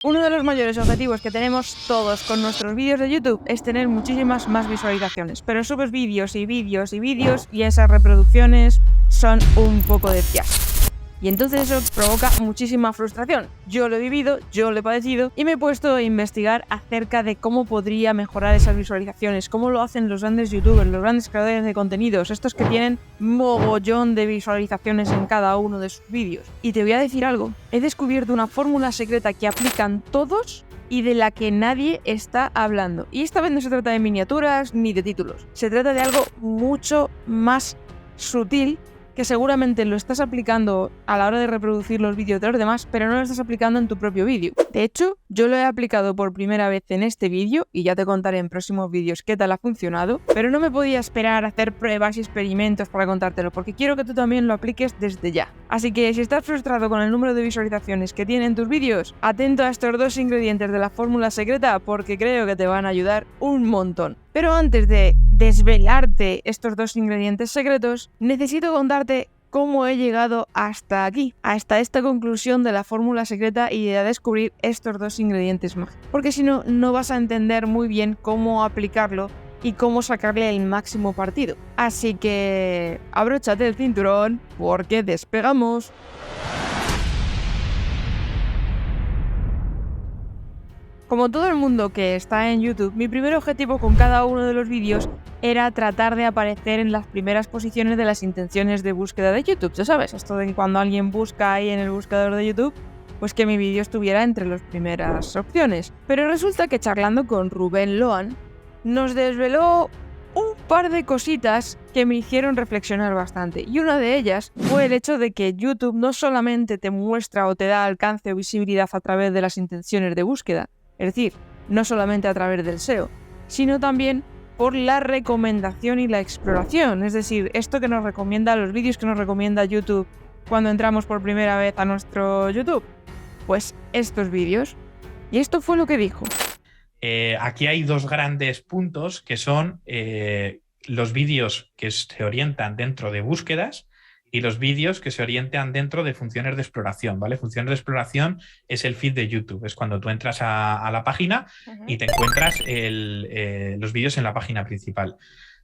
Uno de los mayores objetivos que tenemos todos con nuestros vídeos de YouTube es tener muchísimas más visualizaciones, pero subes vídeos y vídeos y vídeos y esas reproducciones son un poco de fiasco. Y entonces eso provoca muchísima frustración. Yo lo he vivido, yo lo he padecido y me he puesto a investigar acerca de cómo podría mejorar esas visualizaciones, cómo lo hacen los grandes youtubers, los grandes creadores de contenidos, estos que tienen mogollón de visualizaciones en cada uno de sus vídeos. Y te voy a decir algo, he descubierto una fórmula secreta que aplican todos y de la que nadie está hablando. Y esta vez no se trata de miniaturas ni de títulos, se trata de algo mucho más sutil que seguramente lo estás aplicando a la hora de reproducir los vídeos de los demás, pero no lo estás aplicando en tu propio vídeo. De hecho, yo lo he aplicado por primera vez en este vídeo y ya te contaré en próximos vídeos qué tal ha funcionado, pero no me podía esperar a hacer pruebas y experimentos para contártelo, porque quiero que tú también lo apliques desde ya. Así que si estás frustrado con el número de visualizaciones que tienen tus vídeos, atento a estos dos ingredientes de la fórmula secreta porque creo que te van a ayudar un montón. Pero antes de desvelarte estos dos ingredientes secretos, necesito contarte cómo he llegado hasta aquí, hasta esta conclusión de la fórmula secreta y a descubrir estos dos ingredientes más. Porque si no, no vas a entender muy bien cómo aplicarlo y cómo sacarle el máximo partido. Así que abróchate el cinturón porque despegamos. Como todo el mundo que está en YouTube, mi primer objetivo con cada uno de los vídeos era tratar de aparecer en las primeras posiciones de las intenciones de búsqueda de YouTube. Ya sabes, esto de cuando alguien busca ahí en el buscador de YouTube, pues que mi vídeo estuviera entre las primeras opciones. Pero resulta que charlando con Rubén Loan, nos desveló un par de cositas que me hicieron reflexionar bastante. Y una de ellas fue el hecho de que YouTube no solamente te muestra o te da alcance o visibilidad a través de las intenciones de búsqueda, es decir, no solamente a través del SEO, sino también por la recomendación y la exploración. Es decir, esto que nos recomienda, los vídeos que nos recomienda YouTube cuando entramos por primera vez a nuestro YouTube. Pues estos vídeos. Y esto fue lo que dijo. Aquí hay dos grandes puntos que son los vídeos que se orientan dentro de búsquedas y los vídeos que se orientan dentro de funciones de exploración, ¿vale? Funciones de exploración es el feed de YouTube, es cuando tú entras a la página y te encuentras los vídeos en la página principal.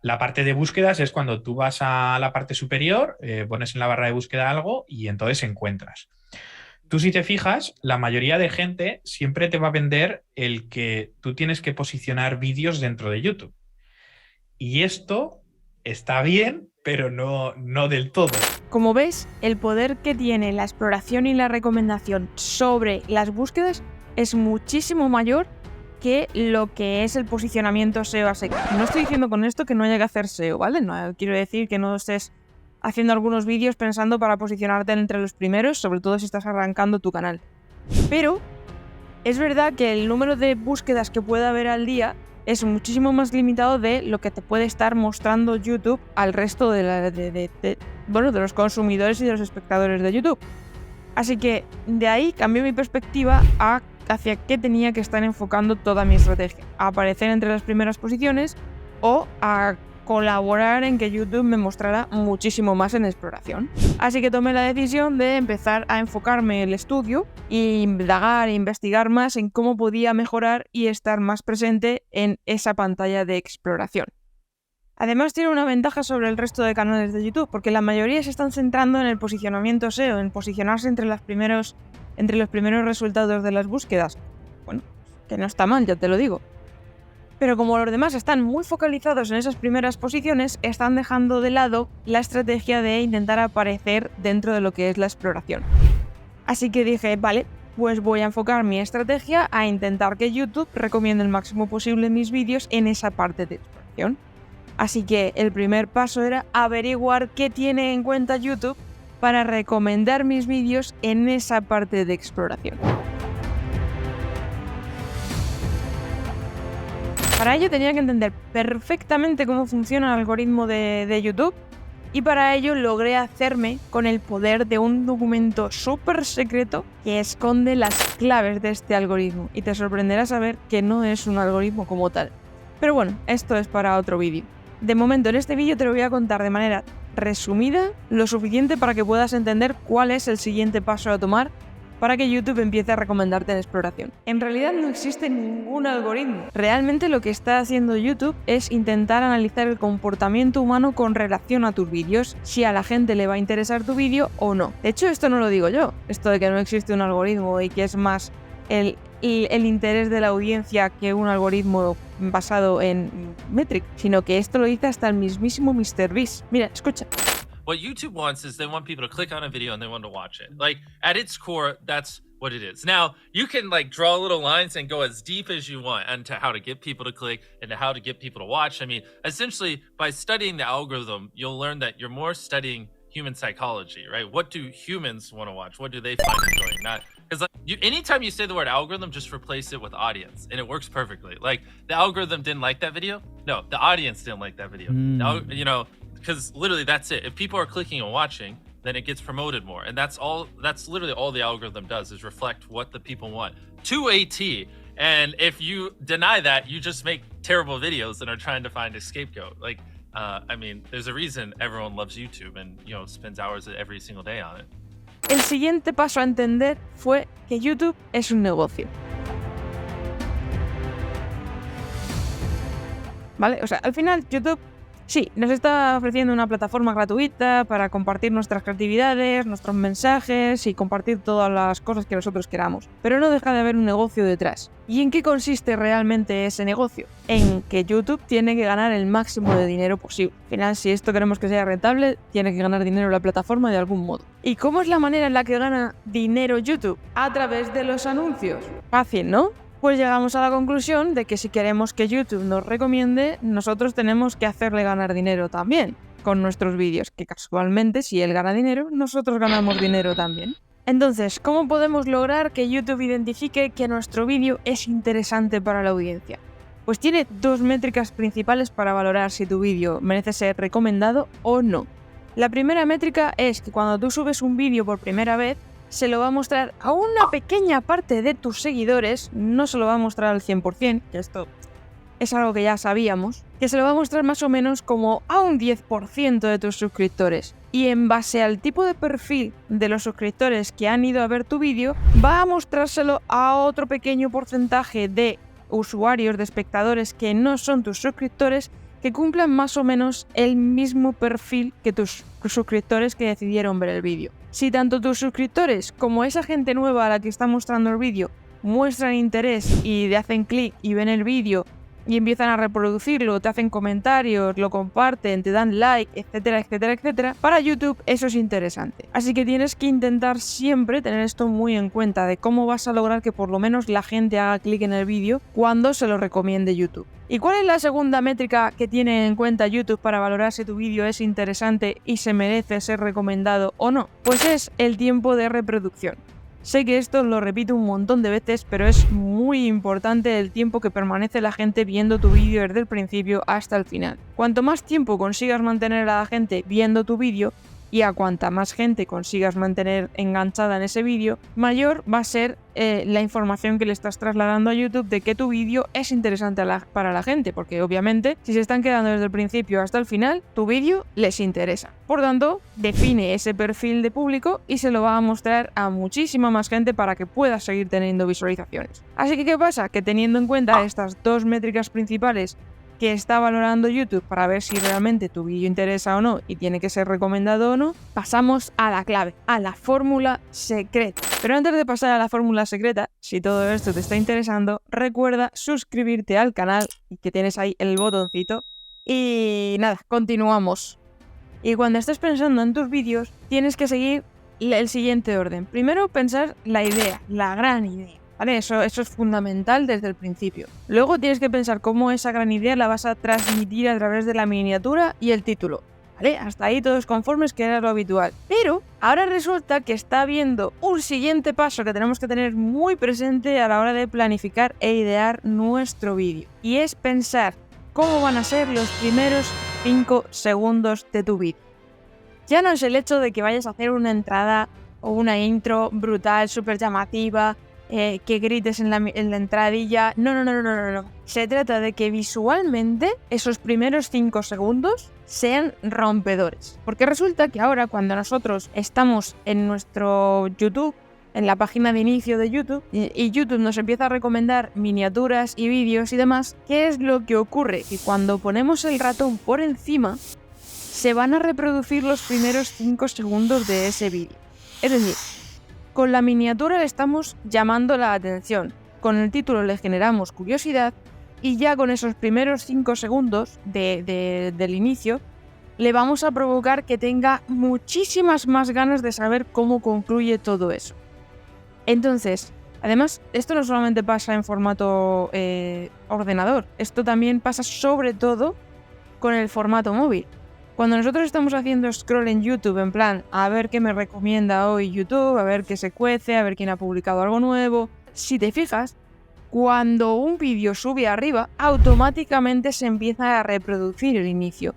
La parte de búsquedas es cuando tú vas a la parte superior, pones en la barra de búsqueda algo y entonces encuentras. Tú, si te fijas, la mayoría de gente siempre te va a vender el que tú tienes que posicionar vídeos dentro de YouTube. Y esto está bien, pero no del todo. Como ves, el poder que tiene la exploración y la recomendación sobre las búsquedas es muchísimo mayor que lo que es el posicionamiento SEO a secas. No estoy diciendo con esto que no haya que hacer SEO, ¿vale? No quiero decir que no estés haciendo algunos vídeos pensando para posicionarte entre los primeros, sobre todo si estás arrancando tu canal. Pero es verdad que el número de búsquedas que puede haber al día es muchísimo más limitado de lo que te puede estar mostrando YouTube al resto de los consumidores y de los espectadores de YouTube. Así que de ahí cambió mi perspectiva hacia qué tenía que estar enfocando toda mi estrategia. A aparecer entre las primeras posiciones o a colaborar en que YouTube me mostrara muchísimo más en exploración. Así que tomé la decisión de empezar a enfocarme en el estudio e indagar e investigar más en cómo podía mejorar y estar más presente en esa pantalla de exploración. Además tiene una ventaja sobre el resto de canales de YouTube, porque la mayoría se están centrando en el posicionamiento SEO, en posicionarse entre los primeros resultados de las búsquedas. Bueno, que no está mal, ya te lo digo. Pero como los demás están muy focalizados en esas primeras posiciones, están dejando de lado la estrategia de intentar aparecer dentro de lo que es la exploración. Así que dije, vale, pues voy a enfocar mi estrategia a intentar que YouTube recomiende el máximo posible mis vídeos en esa parte de exploración. Así que el primer paso era averiguar qué tiene en cuenta YouTube para recomendar mis vídeos en esa parte de exploración. Para ello tenía que entender perfectamente cómo funciona el algoritmo de YouTube y para ello logré hacerme con el poder de un documento súper secreto que esconde las claves de este algoritmo y te sorprenderá saber que no es un algoritmo como tal. Pero bueno, esto es para otro vídeo. De momento en este vídeo te lo voy a contar de manera resumida, lo suficiente para que puedas entender cuál es el siguiente paso a tomar para que YouTube empiece a recomendarte en exploración. En realidad no existe ningún algoritmo. Realmente lo que está haciendo YouTube es intentar analizar el comportamiento humano con relación a tus vídeos, si a la gente le va a interesar tu vídeo o no. De hecho, esto no lo digo yo, esto de que no existe un algoritmo y que es más el interés de la audiencia que un algoritmo basado en Metric, sino que esto lo dice hasta el mismísimo MrBeast. Mira, escucha. What YouTube wants is they want people to click on a video and they want to watch it. Like, at its core, that's what it is. Now, you can like draw little lines and go as deep as you want into how to get people to click and to how to get people to watch. I mean, essentially, by studying the algorithm, you'll learn that you're more studying human psychology, right? What do humans want to watch? What do they find enjoying? Not because anytime you say the word algorithm, just replace it with audience, and it works perfectly. Like, the algorithm didn't like that video. No, the audience didn't like that video. You know, because literally that's it. If people are clicking and watching, then it gets promoted more, and that's literally all the algorithm does, is reflect what the people want to a T. And if you deny that, you just make terrible videos and are trying to find a scapegoat. Like, I mean, there's a reason everyone loves YouTube and, you know, spends hours every single day on it. El siguiente paso a entender fue que YouTube es un negocio. ¿Vale? O sea, al final YouTube sí, nos está ofreciendo una plataforma gratuita para compartir nuestras creatividades, nuestros mensajes y compartir todas las cosas que nosotros queramos. Pero no deja de haber un negocio detrás. ¿Y en qué consiste realmente ese negocio? En que YouTube tiene que ganar el máximo de dinero posible. Al final, si esto queremos que sea rentable, tiene que ganar dinero la plataforma de algún modo. ¿Y cómo es la manera en la que gana dinero YouTube? A través de los anuncios. Fácil, ¿no? Pues llegamos a la conclusión de que si queremos que YouTube nos recomiende, nosotros tenemos que hacerle ganar dinero también con nuestros vídeos, que casualmente si él gana dinero, nosotros ganamos dinero también. Entonces, ¿cómo podemos lograr que YouTube identifique que nuestro vídeo es interesante para la audiencia? Pues tiene dos métricas principales para valorar si tu vídeo merece ser recomendado o no. La primera métrica es que cuando tú subes un vídeo por primera vez, se lo va a mostrar a una pequeña parte de tus seguidores, no se lo va a mostrar al 100%, que esto es algo que ya sabíamos, que se lo va a mostrar más o menos como a un 10% de tus suscriptores. Y en base al tipo de perfil de los suscriptores que han ido a ver tu vídeo, va a mostrárselo a otro pequeño porcentaje de usuarios, de espectadores que no son tus suscriptores, que cumplan más o menos el mismo perfil que tus suscriptores que decidieron ver el vídeo. Si tanto tus suscriptores como esa gente nueva a la que está mostrando el vídeo muestran interés y le hacen clic y ven el vídeo y empiezan a reproducirlo, te hacen comentarios, lo comparten, te dan like, etcétera, etcétera, etcétera, para YouTube eso es interesante. Así que tienes que intentar siempre tener esto muy en cuenta de cómo vas a lograr que por lo menos la gente haga clic en el vídeo cuando se lo recomiende YouTube. ¿Y cuál es la segunda métrica que tiene en cuenta YouTube para valorar si tu vídeo es interesante y se merece ser recomendado o no? Pues es el tiempo de reproducción. Sé que esto lo repito un montón de veces, pero es muy importante el tiempo que permanece la gente viendo tu vídeo desde el principio hasta el final. Cuanto más tiempo consigas mantener a la gente viendo tu vídeo, y a cuanta más gente consigas mantener enganchada en ese vídeo, mayor va a ser la información que le estás trasladando a YouTube de que tu vídeo es interesante para la gente, porque obviamente si se están quedando desde el principio hasta el final, tu vídeo les interesa. Por tanto, define ese perfil de público y se lo va a mostrar a muchísima más gente para que puedas seguir teniendo visualizaciones. Así que, ¿qué pasa? Que teniendo en cuenta estas dos métricas principales que está valorando YouTube para ver si realmente tu vídeo interesa o no y tiene que ser recomendado o no, pasamos a la clave, a la fórmula secreta. Pero antes de pasar a la fórmula secreta, si todo esto te está interesando, recuerda suscribirte al canal y que tienes ahí el botoncito. Y nada, continuamos. Y cuando estés pensando en tus vídeos, tienes que seguir el siguiente orden. Primero, pensar la idea, la gran idea. ¿Vale? Eso es fundamental desde el principio. Luego tienes que pensar cómo esa gran idea la vas a transmitir a través de la miniatura y el título. ¿Vale? Hasta ahí todos conformes, que era lo habitual. Pero ahora resulta que está habiendo un siguiente paso que tenemos que tener muy presente a la hora de planificar e idear nuestro vídeo. Y es pensar cómo van a ser los primeros 5 segundos de tu vídeo. Ya no es el hecho de que vayas a hacer una entrada o una intro brutal, súper llamativa, que grites en la entradilla. No. Se trata de que visualmente esos primeros 5 segundos sean rompedores. Porque resulta que ahora cuando nosotros estamos en nuestro YouTube en la página de inicio de YouTube y YouTube nos empieza a recomendar miniaturas y vídeos y demás, ¿qué es lo que ocurre? Que cuando ponemos el ratón por encima, se van a reproducir los primeros 5 segundos de ese vídeo. Es decir, con la miniatura le estamos llamando la atención, con el título le generamos curiosidad y ya con esos primeros 5 segundos del inicio le vamos a provocar que tenga muchísimas más ganas de saber cómo concluye todo eso. Entonces, además, esto no solamente pasa en formato ordenador, esto también pasa sobre todo con el formato móvil. Cuando nosotros estamos haciendo scroll en YouTube, en plan, a ver qué me recomienda hoy YouTube, a ver qué se cuece, a ver quién ha publicado algo nuevo, si te fijas, cuando un vídeo sube arriba, automáticamente se empieza a reproducir el inicio,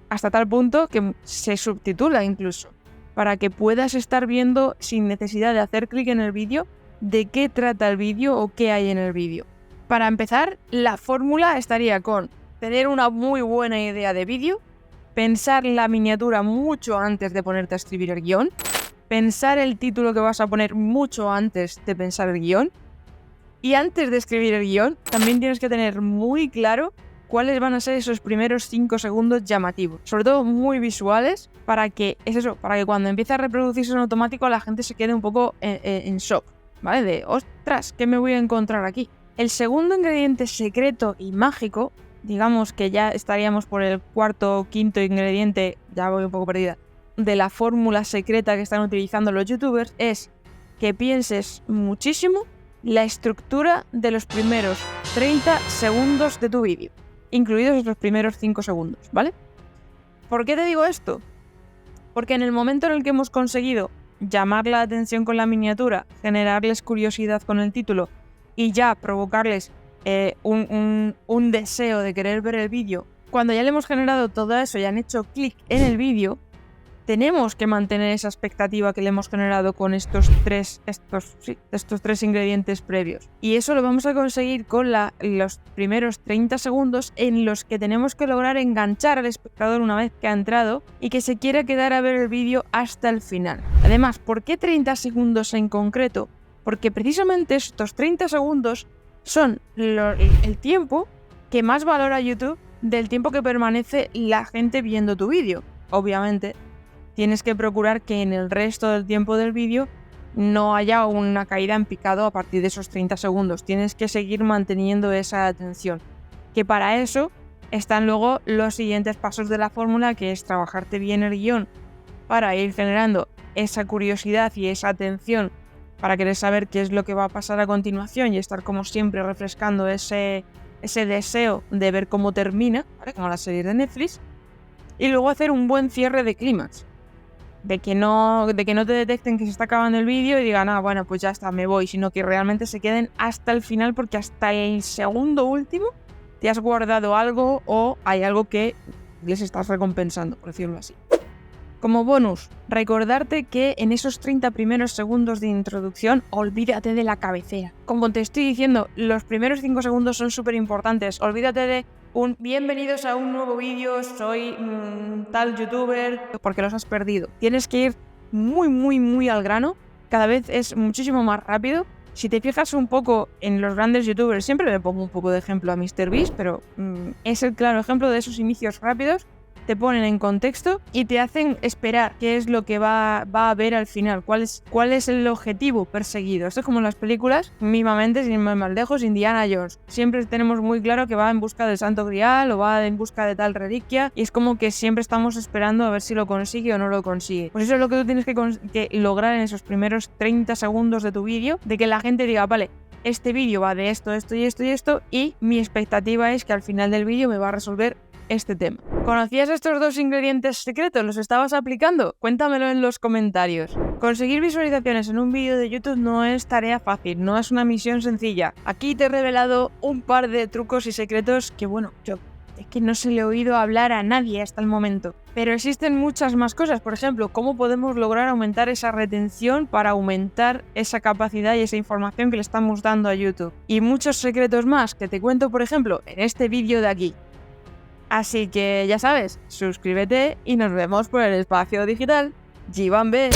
hasta tal punto que se subtitula incluso, para que puedas estar viendo sin necesidad de hacer clic en el vídeo de qué trata el vídeo o qué hay en el vídeo. Para empezar, la fórmula estaría con tener una muy buena idea de vídeo, pensar la miniatura mucho antes de ponerte a escribir el guión, pensar el título que vas a poner mucho antes de pensar el guión, y antes de escribir el guión también tienes que tener muy claro cuáles van a ser esos primeros 5 segundos llamativos, sobre todo muy visuales, para que cuando empiece a reproducirse en automático la gente se quede un poco en shock, ¿vale? De, ostras, ¿qué me voy a encontrar aquí? El segundo ingrediente secreto y mágico, digamos que ya estaríamos por el cuarto o quinto ingrediente, ya voy un poco perdida, de la fórmula secreta que están utilizando los youtubers, es que pienses muchísimo la estructura de los primeros 30 segundos de tu vídeo, incluidos esos primeros 5 segundos, ¿vale? ¿Por qué te digo esto? Porque en el momento en el que hemos conseguido llamar la atención con la miniatura, generarles curiosidad con el título y ya provocarles un deseo de querer ver el vídeo, cuando ya le hemos generado todo eso y han hecho clic en el vídeo, tenemos que mantener esa expectativa que le hemos generado con estos tres ingredientes previos. Y eso lo vamos a conseguir con los primeros 30 segundos en los que tenemos que lograr enganchar al espectador una vez que ha entrado y que se quiera quedar a ver el vídeo hasta el final. Además, ¿por qué 30 segundos en concreto? Porque precisamente estos 30 segundos son el tiempo que más valora YouTube del tiempo que permanece la gente viendo tu vídeo. Obviamente, tienes que procurar que en el resto del tiempo del vídeo no haya una caída en picado a partir de esos 30 segundos. Tienes que seguir manteniendo esa atención. Que para eso están luego los siguientes pasos de la fórmula, que es trabajarte bien el guión para ir generando esa curiosidad y esa atención para querer saber qué es lo que va a pasar a continuación y estar como siempre refrescando ese deseo de ver cómo termina, ¿vale? Como las series de Netflix. Y luego hacer un buen cierre de clímax. De que no te detecten que se está acabando el vídeo y digan, bueno, pues ya está, me voy, sino que realmente se queden hasta el final, porque hasta el segundo último te has guardado algo o hay algo que les estás recompensando, por decirlo así. Como bonus, recordarte que en esos 30 primeros segundos de introducción, olvídate de la cabecera. Como te estoy diciendo, los primeros 5 segundos son súper importantes. Olvídate de bienvenidos a un nuevo vídeo, soy tal youtuber, porque los has perdido. Tienes que ir muy, muy, muy al grano. Cada vez es muchísimo más rápido. Si te fijas un poco en los grandes youtubers, siempre me pongo un poco de ejemplo a MrBeast, pero es el claro ejemplo de esos inicios rápidos. Te ponen en contexto y te hacen esperar qué es lo que va a ver al final, cuál es el objetivo perseguido. Esto es como en las películas, mismamente, sin ir más lejos, Indiana Jones. Siempre tenemos muy claro que va en busca del Santo Grial o va en busca de tal reliquia, y es como que siempre estamos esperando a ver si lo consigue o no lo consigue. Pues eso es lo que tú tienes que lograr en esos primeros 30 segundos de tu vídeo, de que la gente diga, vale, este vídeo va de esto, esto y esto y esto, y mi expectativa es que al final del vídeo me va a resolver este tema. ¿Conocías estos 2 ingredientes secretos? ¿Los estabas aplicando? Cuéntamelo en los comentarios. Conseguir visualizaciones en un vídeo de YouTube no es tarea fácil, no es una misión sencilla. Aquí te he revelado un par de trucos y secretos que, bueno, yo es que no se le he oído hablar a nadie hasta el momento. Pero existen muchas más cosas. Por ejemplo, cómo podemos lograr aumentar esa retención para aumentar esa capacidad y esa información que le estamos dando a YouTube. Y muchos secretos más que te cuento, por ejemplo, en este vídeo de aquí. Así que ya sabes, suscríbete y nos vemos por el espacio digital. ¡Jivan B!